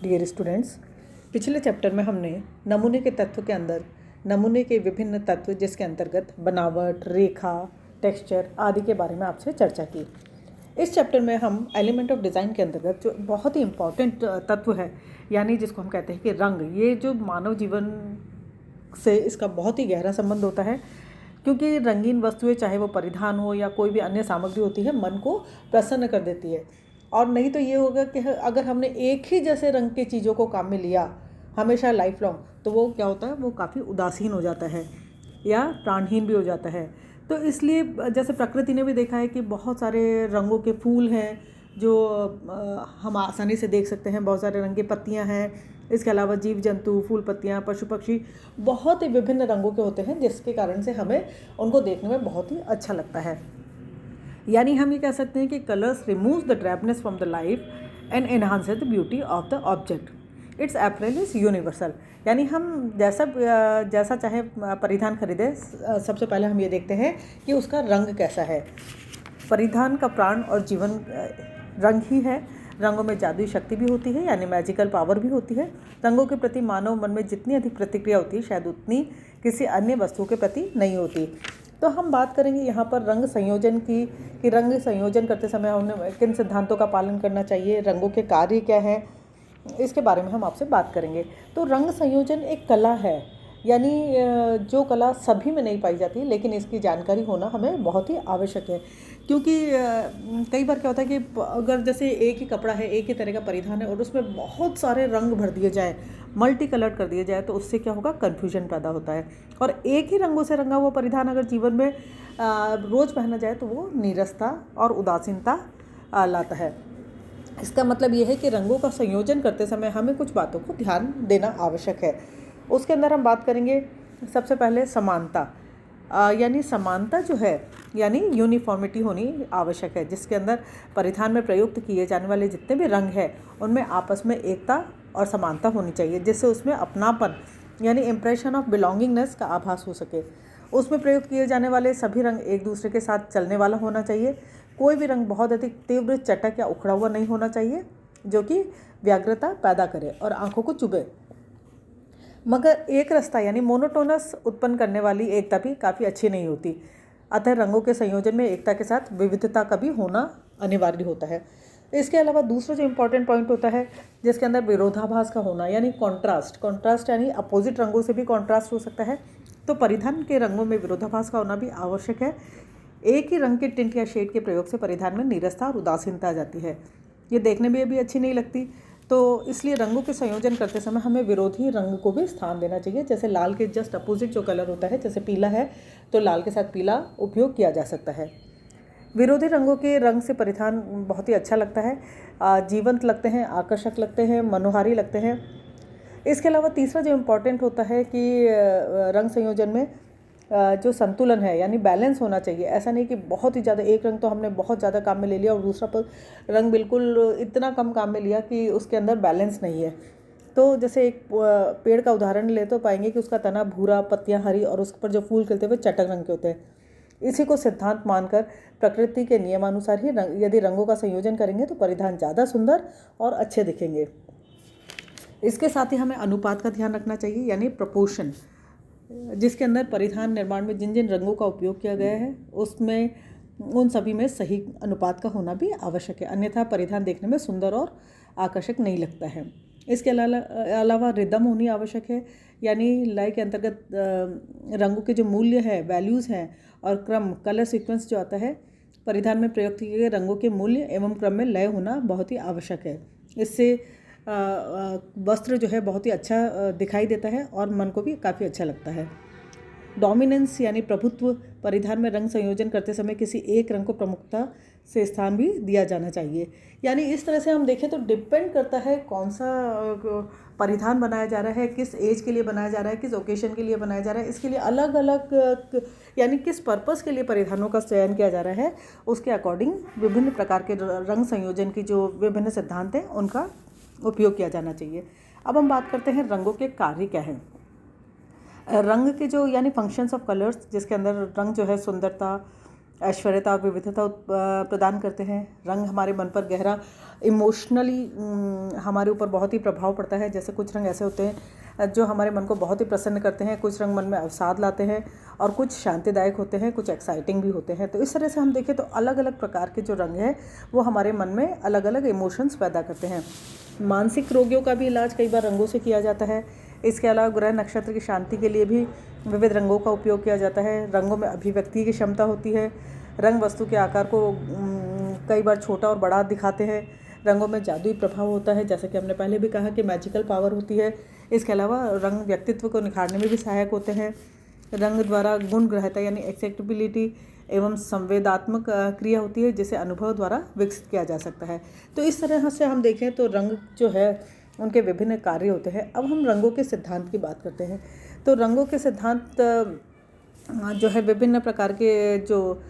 Dear students, पिछले chapter में हमने नमूने के तत्व के अंदर नमूने के विभिन्न तत्व जिसके अंतर्गत बनावट, रेखा, टेक्सचर आदि के बारे में आपसे चर्चा की। इस चैप्टर में हम एलिमेंट ऑफ डिज़ाइन के अंतर्गत जो बहुत ही इम्पॉर्टेंट तत्व है, यानी जिसको हम कहते हैं कि रंग, ये जो मानव जीवन से इसका बहुत ही गहरा संबंध होता है, क्योंकि रंगीन वस्तुएं चाहे वो परिधान हो या कोई भी अन्य सामग्री होती है, मन को प्रसन्न कर देती है। और नहीं तो ये होगा कि अगर हमने एक ही जैसे रंग की चीज़ों को काम में लिया हमेशा लाइफ लॉन्ग, तो वो क्या होता है, वो काफ़ी उदासीन हो जाता है या प्राणहीन भी हो जाता है। तो इसलिए जैसे प्रकृति ने भी देखा है कि बहुत सारे रंगों के फूल हैं जो हम आसानी से देख सकते हैं, बहुत सारे रंग की पत्तियाँ हैं। इसके अलावा जीव जंतु, फूल पत्तियाँ, पशु पक्षी बहुत ही विभिन्न रंगों के होते हैं, जिसके कारण से हमें उनको देखने में बहुत ही अच्छा लगता है। यानी हम ये कह सकते हैं कि colours removes the dryness from the life and enhances the beauty of the object. Its apparel is universal. यानी हम जैसा चाहे परिधान खरीदें, सबसे पहले हम ये देखते हैं कि उसका रंग कैसा है। परिधान का प्राण और जीवन रंग ही है। रंगों में जादुई शक्ति भी होती है, यानी मैजिकल पावर भी होती है। रंगों के प्रति मानव मन में जितनी अधिक प्रतिक्रिया होती है, शायद उतनी किसी अन्य वस्तु के प्रति नहीं होती। तो हम बात करेंगे यहाँ पर रंग संयोजन की, कि रंग संयोजन करते समय हमें किन सिद्धांतों का पालन करना चाहिए, रंगों के कार्य क्या हैं, इसके बारे में हम आपसे बात करेंगे। तो रंग संयोजन एक कला है, यानी जो कला सभी में नहीं पाई जाती, लेकिन इसकी जानकारी होना हमें बहुत ही आवश्यक है। क्योंकि कई बार क्या होता है कि अगर जैसे एक ही कपड़ा है, एक ही तरह का परिधान है और उसमें बहुत सारे रंग भर दिए जाए, मल्टी कलर्ड कर दिया जाए, तो उससे क्या होगा, कन्फ्यूजन पैदा होता है। और एक ही रंगों से रंगा हुआ परिधान अगर जीवन में रोज़ पहना जाए तो वो नीरसता और उदासीनता लाता है। इसका मतलब ये है कि रंगों का संयोजन करते समय हमें कुछ बातों को ध्यान देना आवश्यक है। उसके अंदर हम बात करेंगे सबसे पहले समानता। यानी समानता जो है, यानी यूनिफॉर्मिटी होनी आवश्यक है, जिसके अंदर परिधान में प्रयुक्त किए जाने वाले जितने भी रंग हैं उनमें आपस में एकता और समानता होनी चाहिए, जिससे उसमें अपनापन यानी इम्प्रेशन ऑफ बिलोंगिंगनेस का आभास हो सके। उसमें प्रयुक्त किए जाने वाले सभी रंग एक दूसरे के साथ चलने वाला होना चाहिए। कोई भी रंग बहुत अधिक तीव्र, चटक या उखड़ा हुआ नहीं होना चाहिए, जो कि व्यग्रता पैदा करे और आंखों को चुभे। मगर एक रास्ता यानी मोनोटोनस उत्पन्न करने वाली एकता भी काफ़ी अच्छी नहीं होती। अतः रंगों के संयोजन में एकता के साथ विविधता का भी होना अनिवार्य होता है। इसके अलावा दूसरा जो इम्पोर्टेंट पॉइंट होता है, जिसके अंदर विरोधाभास का होना, यानी कॉन्ट्रास्ट यानी अपोजिट रंगों से भी कॉन्ट्रास्ट हो सकता है। तो परिधान के रंगों में विरोधाभास का होना भी आवश्यक है। एक ही रंग के टिंट या शेड के प्रयोग से परिधान में नीरसता और उदासीनता आ जाती है, ये देखने में भी अच्छी नहीं लगती। तो इसलिए रंगों के संयोजन करते समय हमें विरोधी रंग को भी स्थान देना चाहिए। जैसे लाल के जस्ट अपोजिट जो कलर होता है, जैसे पीला है तो लाल के साथ पीला उपयोग किया जा सकता है। विरोधी रंगों के रंग से परिधान बहुत ही अच्छा लगता है, जीवंत लगते हैं, आकर्षक लगते हैं, मनोहारी लगते हैं। इसके अलावा तीसरा जो इम्पोर्टेंट होता है कि रंग संयोजन में जो संतुलन है, यानी बैलेंस होना चाहिए। ऐसा नहीं कि बहुत ही ज़्यादा एक रंग तो हमने बहुत ज़्यादा काम में ले लिया और दूसरा रंग बिल्कुल इतना कम काम में लिया कि उसके अंदर बैलेंस नहीं है। तो जैसे एक पेड़ का उदाहरण ले तो पाएंगे कि उसका तना भूरा, पत्तियां हरी और उस पर जो फूल खिलते हुए चटक रंग के होते हैं। इसी को सिद्धांत मानकर प्रकृति के नियमानुसार ही यदि रंगों का संयोजन करेंगे तो परिधान ज़्यादा सुंदर और अच्छे दिखेंगे। इसके साथ ही हमें अनुपात का ध्यान रखना चाहिए, यानी प्रपोर्शन, जिसके अंदर परिधान निर्माण में जिन जिन रंगों का उपयोग किया गया है उसमें उन सभी में सही अनुपात का होना भी आवश्यक है, अन्यथा परिधान देखने में सुंदर और आकर्षक नहीं लगता है। इसके अलावा रिदम होनी आवश्यक है, यानी लय के अंतर्गत रंगों के जो मूल्य है, वैल्यूज़ हैं और क्रम, कलर सीक्वेंस जो आता है, परिधान में प्रयुक्त किए गए रंगों के मूल्य एवं क्रम में लय होना बहुत ही आवश्यक है। इससे वस्त्र जो है बहुत ही अच्छा दिखाई देता है और मन को भी काफ़ी अच्छा लगता है। डोमिनेंस यानी प्रभुत्व, परिधान में रंग संयोजन करते समय किसी एक रंग को प्रमुखता से स्थान भी दिया जाना चाहिए। यानी इस तरह से हम देखें तो डिपेंड करता है कौन सा परिधान बनाया जा रहा है, किस एज के लिए बनाया जा रहा है, किस ओकेशन के लिए बनाया जा रहा है, इसके लिए अलग अलग यानी किस पर्पस के लिए परिधानों का चयन किया जा रहा है, उसके अकॉर्डिंग विभिन्न प्रकार के रंग संयोजन की जो विभिन्न सिद्धांत हैं उनका उपयोग किया जाना चाहिए। अब हम बात करते हैं रंगों के कार्य क्या हैं। रंग के जो यानी फंक्शंस ऑफ कलर्स, जिसके अंदर रंग जो है सुंदरता, ऐश्वर्यता और विविधता प्रदान करते हैं। रंग हमारे मन पर गहरा इमोशनली हमारे ऊपर बहुत ही प्रभाव पड़ता है। जैसे कुछ रंग ऐसे होते हैं जो हमारे मन को बहुत ही प्रसन्न करते हैं, कुछ रंग मन में अवसाद लाते हैं और कुछ शांतिदायक होते हैं, कुछ एक्साइटिंग भी होते हैं। तो इस तरह से हम देखें तो अलग अलग प्रकार के जो रंग हैं वो हमारे मन में अलग अलग इमोशंस पैदा करते हैं। मानसिक रोगियों का भी इलाज कई बार रंगों से किया जाता है। इसके अलावा ग्रह नक्षत्र की शांति के लिए भी विविध रंगों का उपयोग किया जाता है। रंगों में अभिव्यक्ति की क्षमता होती है। रंग वस्तु के आकार को कई बार छोटा और बड़ा दिखाते हैं। रंगों में जादुई प्रभाव होता है, जैसे कि हमने पहले भी कहा कि मैजिकल पावर होती है। इसके अलावा रंग व्यक्तित्व को निखारने में भी सहायक होते हैं। रंग द्वारा गुण ग्रहता यानी एक्सेप्टेबिलिटी एवं संवेदात्मक क्रिया होती है, जिसे अनुभव द्वारा विकसित किया जा सकता है। तो इस तरह से हम देखें तो रंग जो है उनके विभिन्न कार्य होते हैं। अब हम रंगों के सिद्धांत की बात करते हैं। तो रंगों के सिद्धांत जो है विभिन्न प्रकार के जो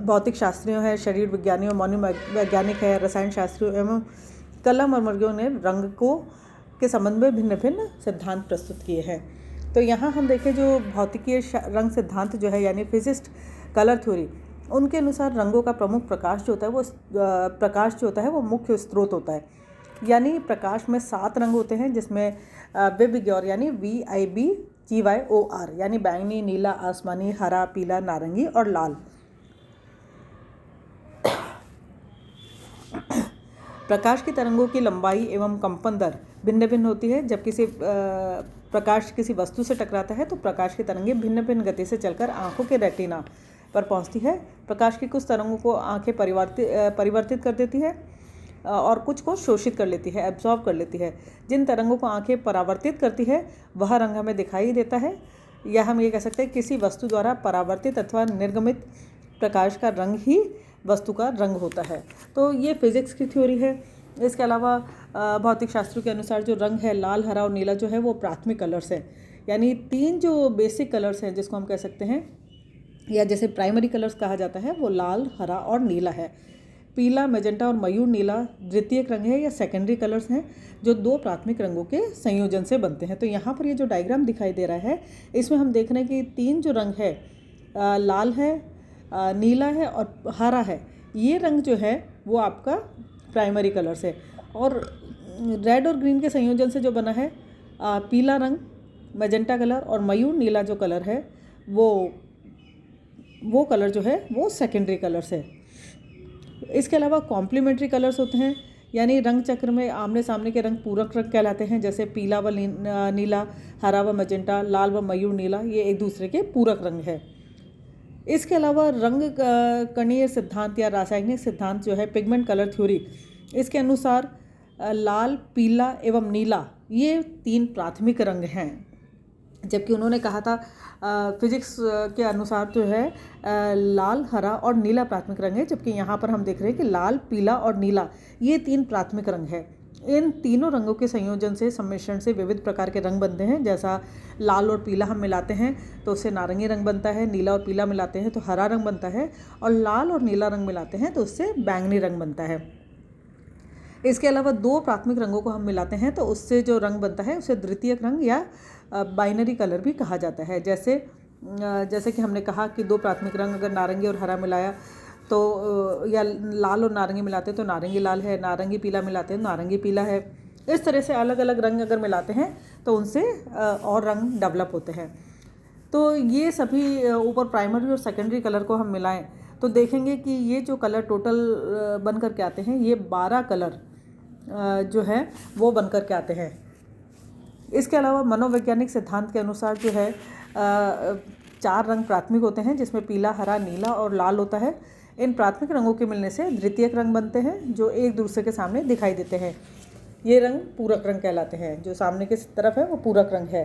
भौतिक शास्त्रियों हैं, शरीर विज्ञानियों, मनोवैज्ञानिक है, रसायन शास्त्रियों एवं कला मर्मज्ञों ने रंग को के संबंध में भिन्न भिन्न सिद्धांत प्रस्तुत किए हैं। तो यहाँ हम देखें जो भौतिकीय रंग सिद्धांत जो है यानी फिजिस्ट कलर थ्योरी, उनके अनुसार रंगों का प्रमुख प्रकाश जो होता है वो मुख्य स्रोत होता है। यानी प्रकाश में 7 रंग होते हैं, जिसमें विबग्योर यानी VIBGYOR यानी बैंगनी, नीला, आसमानी, हरा, पीला, नारंगी और लाल। प्रकाश की तरंगों की लंबाई एवं कंपन दर भिन्न भिन्न होती है। जब प्रकाश किसी वस्तु से टकराता है तो प्रकाश की तरंगें भिन्न भिन्न गति से चलकर आंखों के रेटिना पर पहुंचती है। प्रकाश की कुछ तरंगों को आंखें परिवर्तित कर देती है और कुछ को शोषित कर लेती है, एब्जॉर्ब कर लेती है। जिन तरंगों को आंखें परावर्तित करती है वह रंग हमें दिखाई देता है, या हम ये कह सकते हैं किसी वस्तु द्वारा परावर्तित अथवा निर्गमित प्रकाश का रंग ही वस्तु का रंग होता है। तो ये फिजिक्स की थ्योरी है। इसके अलावा भौतिक शास्त्रों के अनुसार जो रंग है लाल, हरा और नीला जो है वो प्राथमिक कलर्स हैं। यानी 3 जो बेसिक कलर्स हैं जिसको हम कह सकते हैं या जैसे प्राइमरी कलर्स कहा जाता है वो लाल, हरा और नीला है। पीला, मैजेंटा और मयूर नीला द्वितीयक रंग है या सेकेंडरी कलर्स हैं जो 2 प्राथमिक रंगों के संयोजन से बनते हैं। तो यहाँ पर ये जो डायग्राम दिखाई दे रहा है इसमें हम देख रहे हैं कि 3 जो रंग है लाल है, नीला है और हरा है, ये रंग जो है वो आपका प्राइमरी कलर्स है। और रेड और ग्रीन के संयोजन से जो बना है पीला रंग, मैजेंटा कलर और मयूर नीला जो कलर है वो कलर जो है वो सेकेंडरी कलर्स है। इसके अलावा कॉम्प्लीमेंट्री कलर्स होते हैं, यानी रंग चक्र में आमने सामने के रंग पूरक रंग कहलाते हैं। जैसे पीला व नीला, हरा व मैजेंटा, लाल व मयूर नीला, ये एक दूसरे के पूरक रंग है। इसके अलावा रंग कणीय सिद्धांत या रासायनिक सिद्धांत जो है पिगमेंट कलर थ्योरी, इसके अनुसार लाल, पीला एवं नीला ये 3 प्राथमिक रंग हैं। जबकि उन्होंने कहा था फिजिक्स के अनुसार जो है लाल, हरा और नीला प्राथमिक रंग है। जबकि यहाँ पर हम देख रहे हैं कि लाल, पीला और नीला ये 3 प्राथमिक रंग है। इन तीनों रंगों के संयोजन से, सम्मिश्रण से विविध प्रकार के रंग बनते हैं। जैसा लाल और पीला हम मिलाते हैं तो उससे नारंगी रंग बनता है, नीला और पीला मिलाते हैं तो हरा रंग बनता है, और लाल और नीला रंग मिलाते हैं तो उससे बैंगनी रंग बनता है। इसके अलावा 2 प्राथमिक रंगों को हम मिलाते हैं तो उससे जो रंग बनता है उसे द्वितीयक रंग या बाइनरी कलर भी कहा जाता है। जैसे कि हमने कहा कि 2 प्राथमिक रंग अगर नारंगी और हरा मिलाया तो या लाल और नारंगी मिलाते हैं तो नारंगी लाल है, नारंगी पीला मिलाते हैं तो नारंगी पीला है। इस तरह से अलग अलग रंग अगर मिलाते हैं तो उनसे और रंग डेवलप होते हैं। तो ये सभी ऊपर प्राइमरी और सेकेंडरी कलर को हम मिलाएं तो देखेंगे कि ये जो कलर टोटल बन कर के आते हैं, ये 12 कलर जो है वो बन कर के आते हैं। इसके अलावा मनोवैज्ञानिक सिद्धांत के अनुसार जो है 4 रंग प्राथमिक होते हैं, जिसमें पीला, हरा, नीला और लाल होता है। इन प्राथमिक रंगों के मिलने से द्वितीयक रंग बनते हैं जो एक दूसरे के सामने दिखाई देते हैं। ये रंग पूरक रंग कहलाते हैं। जो सामने की तरफ है वो पूरक रंग है।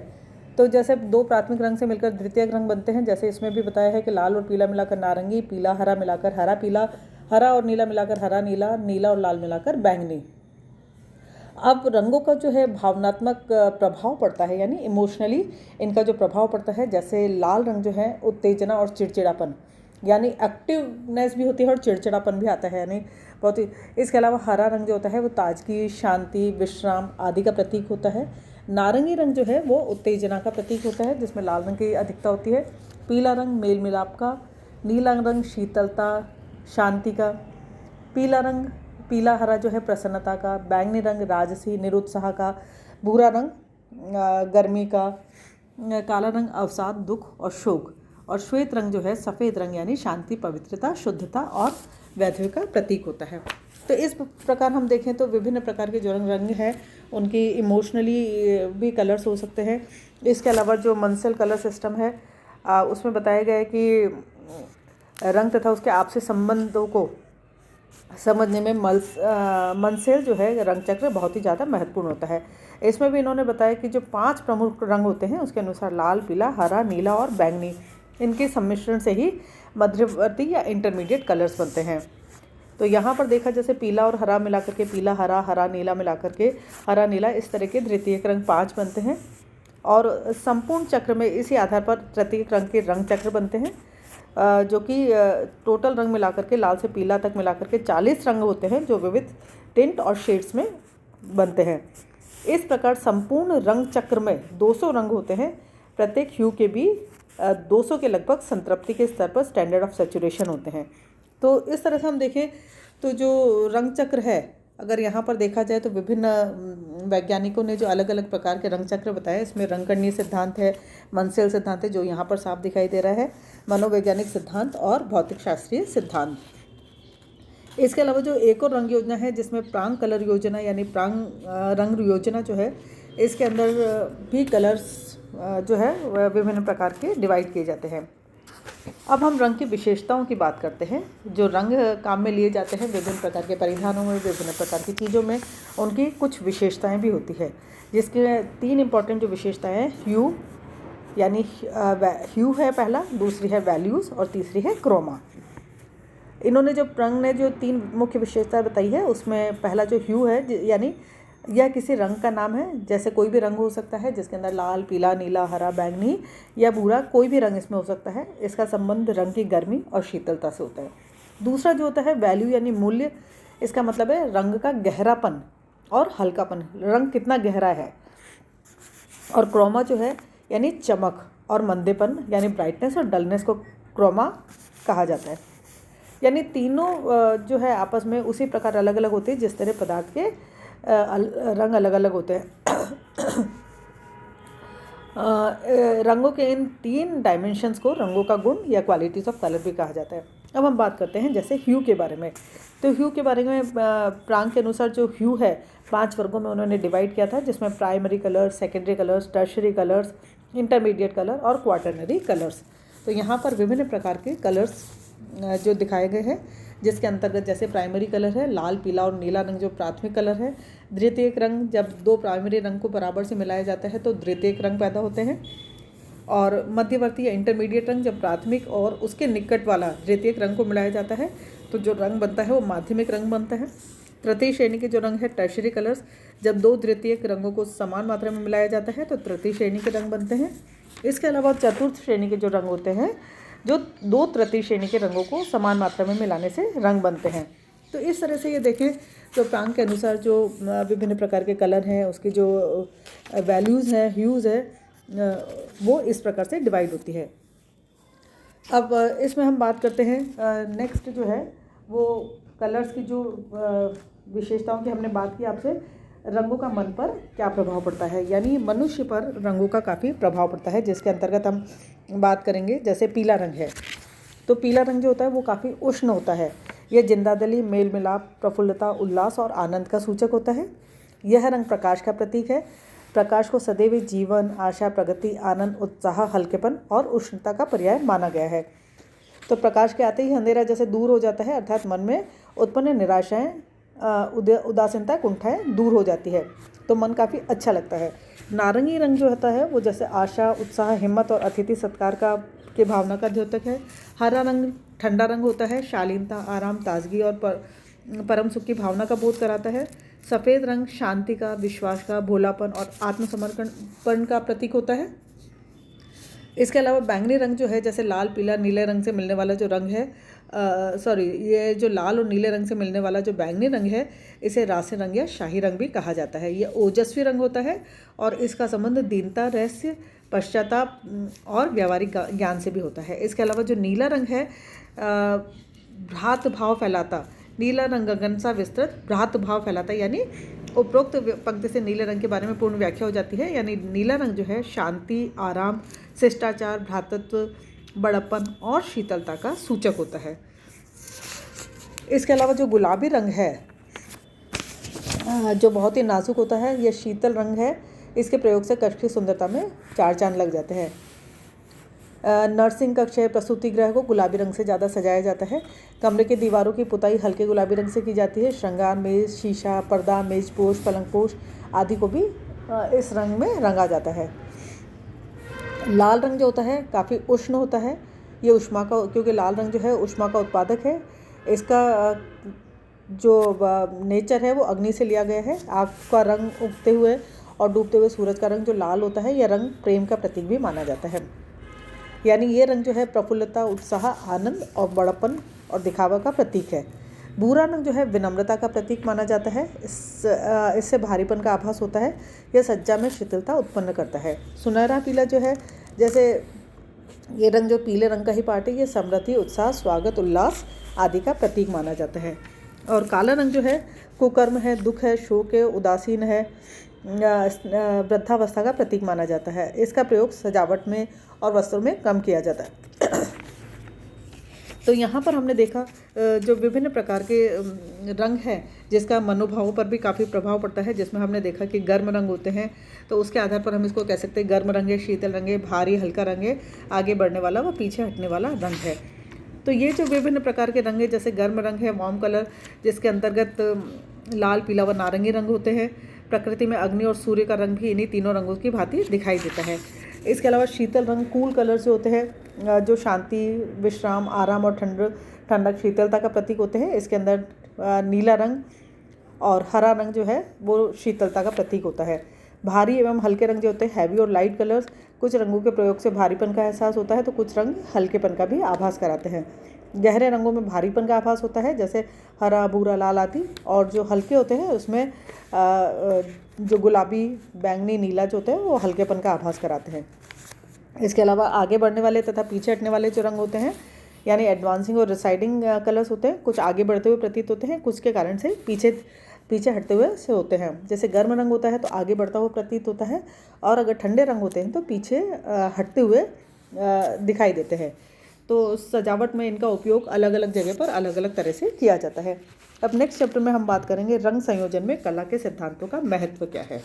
तो जैसे 2 प्राथमिक रंग से मिलकर द्वितीयक रंग बनते हैं, जैसे इसमें भी बताया है कि लाल और पीला मिलाकर नारंगी, पीला हरा मिलाकर हरा पीला, हरा और नीला मिलाकर हरा नीला, नीला और लाल मिलाकर बैंगनी। अब रंगों का जो है भावनात्मक प्रभाव पड़ता है, यानी इमोशनली इनका जो प्रभाव पड़ता है। जैसे लाल रंग जो है उत्तेजना और चिड़चिड़ापन, यानी एक्टिवनेस भी होती है और चिड़चिड़ापन भी आता है, यानी बहुत ही। इसके अलावा हरा रंग जो होता है वो ताजगी, शांति, विश्राम आदि का प्रतीक होता है। नारंगी रंग जो है वो उत्तेजना का प्रतीक होता है, जिसमें लाल रंग की अधिकता होती है। पीला रंग मेल मिलाप का, नीला रंग शीतलता, शांति का। पीला हरा जो है प्रसन्नता का। बैंगनी रंग राजसी, निरुत्साह का। भूरा रंग गर्मी का। काला रंग अवसाद, दुख और शोक। और श्वेत रंग जो है सफ़ेद रंग यानी शांति, पवित्रता, शुद्धता और वैधव्य का प्रतीक होता है। तो इस प्रकार हम देखें तो विभिन्न प्रकार के जो रंग हैं उनकी इमोशनली भी कलर्स हो सकते हैं। इसके अलावा जो मंसल कलर सिस्टम है उसमें बताया गया है कि रंग तथा उसके आपसी संबंधों को समझने में मंसेल जो है रंग चक्र बहुत ही ज़्यादा महत्वपूर्ण होता है। इसमें भी इन्होंने बताया कि जो 5 प्रमुख रंग होते हैं उसके अनुसार लाल, पीला, हरा, नीला और बैंगनी, इनके सम्मिश्रण से ही मध्यवर्ती या इंटरमीडिएट कलर्स बनते हैं। तो यहाँ पर देखा जैसे पीला और हरा मिला करके पीला हरा, हरा नीला मिला करके हरा नीला, इस तरह के द्वितीयक रंग 5 बनते हैं। और संपूर्ण चक्र में इसी आधार पर तृतीयक रंग के रंग चक्र बनते हैं, जो कि टोटल रंग मिला करके लाल से पीला तक मिला करके 40 रंग होते हैं जो विविध टिंट और शेड्स में बनते हैं। इस प्रकार संपूर्ण रंग चक्र में 200 रंग होते हैं। प्रत्येक ह्यू के भी 200 के लगभग संतृप्ति के स्तर पर स्टैंडर्ड ऑफ सैचुरेशन होते हैं। तो इस तरह से हम देखें तो जो रंग चक्र है, अगर यहाँ पर देखा जाए तो विभिन्न वैज्ञानिकों ने जो अलग अलग प्रकार के रंग चक्र बताए, इसमें रंगकर्णीय सिद्धांत है, मंसेल सिद्धांत है जो यहाँ पर साफ दिखाई दे रहा है, मनोवैज्ञानिक सिद्धांत और भौतिक शास्त्रीय सिद्धांत। इसके अलावा जो एक और रंग योजना है जिसमें प्रांग कलर योजना यानी प्रांग रंग योजना जो है, इसके अंदर भी कलर्स जो है विभिन्न प्रकार के डिवाइड किए जाते हैं। अब हम रंग की विशेषताओं की बात करते हैं। जो रंग काम में लिए जाते हैं विभिन्न प्रकार के परिधानों में, विभिन्न प्रकार की चीज़ों में, उनकी कुछ विशेषताएं भी होती है, जिसके 3 इंपॉर्टेंट जो विशेषताएं हैं, ह्यू यानी ह्यू है पहला, दूसरी है वैल्यूज़ और तीसरी है क्रोमा। इन्होंने जो रंग ने जो 3 मुख्य विशेषताएं बताई है उसमें पहला जो ह्यू है यानी यह किसी रंग का नाम है, जैसे कोई भी रंग हो सकता है जिसके अंदर लाल, पीला, नीला, हरा, बैंगनी या भूरा, कोई भी रंग इसमें हो सकता है। इसका संबंध रंग की गर्मी और शीतलता से होता है। दूसरा जो होता है वैल्यू यानी मूल्य, इसका मतलब है रंग का गहरापन और हल्कापन, रंग कितना गहरा है। और क्रोमा जो है यानी चमक और मंदेपन यानी ब्राइटनेस और डलनेस को क्रोमा कहा जाता है। यानी तीनों जो है आपस में उसी प्रकार अलग अलग होते हैं जिस तरह पदार्थ के रंग अलग अलग होते हैं। रंगों के इन 3 डायमेंशंस को रंगों का गुण या क्वालिटीज़ ऑफ कलर भी कहा जाता है। अब हम बात करते हैं जैसे ह्यू के बारे में। तो ह्यू के बारे में प्रांग के अनुसार जो ह्यू है 5 वर्गों में उन्होंने डिवाइड किया था, जिसमें primary colours, secondary colours, tertiary colours, intermediate colour और क्वाटरनरी कलर्स। तो यहाँ पर विभिन्न प्रकार के कलर्स जो दिखाए गए हैं, जिसके अंतर्गत जैसे प्राइमरी कलर है लाल, पीला और नीला रंग जो प्राथमिक कलर है। द्वितीयक रंग, जब 2 प्राइमरी रंग को बराबर से मिलाया जाता है तो द्वितीयक रंग पैदा होते हैं। और मध्यवर्ती या इंटरमीडिएट रंग, जब प्राथमिक और उसके निकट वाला द्वितीयक रंग को मिलाया जाता है तो जो रंग बनता है वो माध्यमिक रंग बनता है। तृतीय श्रेणी के जो रंग है टर्शरी कलर्स, जब 2 द्वितीयक रंगों को समान मात्रा में मिलाया जाता है तो तृतीय श्रेणी के रंग बनते हैं। इसके अलावा चतुर्थ श्रेणी के जो रंग होते हैं, जो 2 तृतीय श्रेणी के रंगों को समान मात्रा में मिलाने से रंग बनते हैं। तो इस तरह से ये देखें तो प्रांग के अनुसार जो विभिन्न प्रकार के कलर हैं, उसकी जो वैल्यूज़ हैं, ह्यूज़ है, वो इस प्रकार से डिवाइड होती है। अब इसमें हम बात करते हैं नेक्स्ट जो है वो कलर्स की जो विशेषताओं की हमने बात की आपसे, रंगों का मन पर क्या प्रभाव पड़ता है, यानी मनुष्य पर रंगों का काफ़ी प्रभाव पड़ता है, जिसके अंतर्गत हम बात करेंगे। जैसे पीला रंग है तो पीला रंग जो होता है वो काफ़ी उष्ण होता है। यह जिंदादिली, मेल मिलाप, प्रफुल्लता, उल्लास और आनंद का सूचक होता है। यह रंग प्रकाश का प्रतीक है। प्रकाश को सदैव जीवन, आशा, प्रगति, आनंद, उत्साह, हल्केपन और उष्णता का पर्याय माना गया है। तो प्रकाश के आते ही अंधेरा जैसे दूर हो जाता है, अर्थात मन में उत्पन्न निराशाएं, उदासीनता, कुंठाएं दूर हो जाती है, तो मन काफ़ी अच्छा लगता है। नारंगी रंग जो होता है वो जैसे आशा, उत्साह, हिम्मत और अतिथि सत्कार के भावना का द्योतक है। हरा रंग ठंडा रंग होता है, शालीनता, आराम, ताजगी और परम सुख की भावना का बोध कराता है। सफ़ेद रंग शांति का, विश्वास का, भोलापन और आत्मसमर्पण का प्रतीक होता है। इसके अलावा बैंगनी रंग जो है जैसे लाल, पीला, नीले रंग से मिलने वाला जो रंग है ये जो लाल और नीले रंग से मिलने वाला जो बैंगनी रंग है, इसे रासे रंग या शाही रंग भी कहा जाता है। यह ओजस्वी रंग होता है और इसका संबंध दीनता, रहस्य, पश्चाताप और व्यावहारिक ज्ञान से भी होता है। इसके अलावा जो नीला रंग है, भ्रात भाव फैलाता। नीला रंग गगन सा विस्तृत भ्रात भाव फैलाता, यानी उपरोक्त पंक्ति से नीले रंग के बारे में पूर्ण व्याख्या हो जाती है। यानी नीला रंग जो है शांति, आराम, शिष्टाचार, भ्रातृत्व, बड़प्पन और शीतलता का सूचक होता है। इसके अलावा जो गुलाबी रंग है, जो बहुत ही नाजुक होता है, यह शीतल रंग है। इसके प्रयोग से कक्ष की सुंदरता में चार चांद लग जाते हैं। नर्सिंग कक्ष है, प्रसूति गृह को गुलाबी रंग से ज़्यादा सजाया जाता है। कमरे की दीवारों की पुताई हल्के गुलाबी रंग से की जाती है। श्रृंगार, मेज, शीशा, पर्दा, मेज पोश, पलंग पोश आदि को भी इस रंग में रंगा जाता है। लाल रंग जो होता है काफ़ी उष्ण होता है। ये ऊष्मा का, क्योंकि लाल रंग जो है ऊष्मा का उत्पादक है। इसका जो नेचर है वो अग्नि से लिया गया है। आग का रंग उगते हुए और डूबते हुए सूरज का रंग जो लाल होता है, यह रंग प्रेम का प्रतीक भी माना जाता है। यानी ये रंग जो है प्रफुल्लता, उत्साह, आनंद और बड़प्पन और दिखावा का प्रतीक है। भूरा रंग जो है विनम्रता का प्रतीक माना जाता है। इससे भारीपन का आभास होता है। यह सज्जा में शिथिलता उत्पन्न करता है। सुनहरा पीला जो है, जैसे ये रंग जो पीले रंग का ही पार्ट है, ये समृद्धि, उत्साह, स्वागत, उल्लास आदि का प्रतीक माना जाता है। और काला रंग जो है कुकर्म है, दुख है, शोक है, उदासीन है, वृद्धावस्था का प्रतीक माना जाता है। इसका प्रयोग सजावट में और वस्त्रों में कम किया जाता है। तो यहाँ पर हमने देखा जो विभिन्न प्रकार के रंग हैं, जिसका मनोभावों पर भी काफ़ी प्रभाव पड़ता है। जिसमें हमने देखा कि गर्म रंग होते हैं, तो उसके आधार पर हम इसको कह सकते हैं गर्म रंग है, शीतल रंग है, भारी हल्का रंग है, आगे बढ़ने वाला व पीछे हटने वाला रंग है। तो ये जो विभिन्न प्रकार के रंग है, जैसे गर्म रंग है वार्म कलर, जिसके अंतर्गत लाल, पीला व नारंगी रंग होते हैं। प्रकृति में अग्नि और सूर्य का रंग भी इन्हीं तीनों रंगों की भांति दिखाई देता है। इसके अलावा शीतल रंग कूल कलर से होते हैं, जो शांति, विश्राम, आराम और ठंडक, शीतलता का प्रतीक होते हैं। इसके अंदर नीला रंग और हरा रंग जो है वो शीतलता का प्रतीक होता है। भारी एवं हल्के रंग जो होते हैं, हैवी और लाइट कलर्स, कुछ रंगों के प्रयोग से भारीपन का एहसास होता है, तो कुछ रंग हल्केपन का भी आभास कराते हैं। गहरे रंगों में भारीपन का आभास होता है, जैसे हरा, भूरा, लाल आदि। और जो हल्के होते हैं उसमें जो गुलाबी, बैंगनी, नीला जो होते हैं वो हल्केपन का आभास कराते हैं। इसके अलावा आगे बढ़ने वाले तथा पीछे हटने वाले जो रंग होते हैं, यानी एडवांसिंग और रिसाइडिंग कलर्स होते हैं, कुछ आगे बढ़ते हुए प्रतीत होते हैं, कुछ के कारण से पीछे हटते हुए से होते हैं। जैसे गर्म रंग होता है तो आगे बढ़ता हुआ प्रतीत होता है, और अगर ठंडे रंग होते हैं तो पीछे हटते हुए दिखाई देते हैं। तो सजावट में इनका उपयोग अलग अलग जगह पर अलग अलग तरह से किया जाता है। अब नेक्स्ट चैप्टर में हम बात करेंगे रंग संयोजन में कला के सिद्धांतों का महत्व क्या है।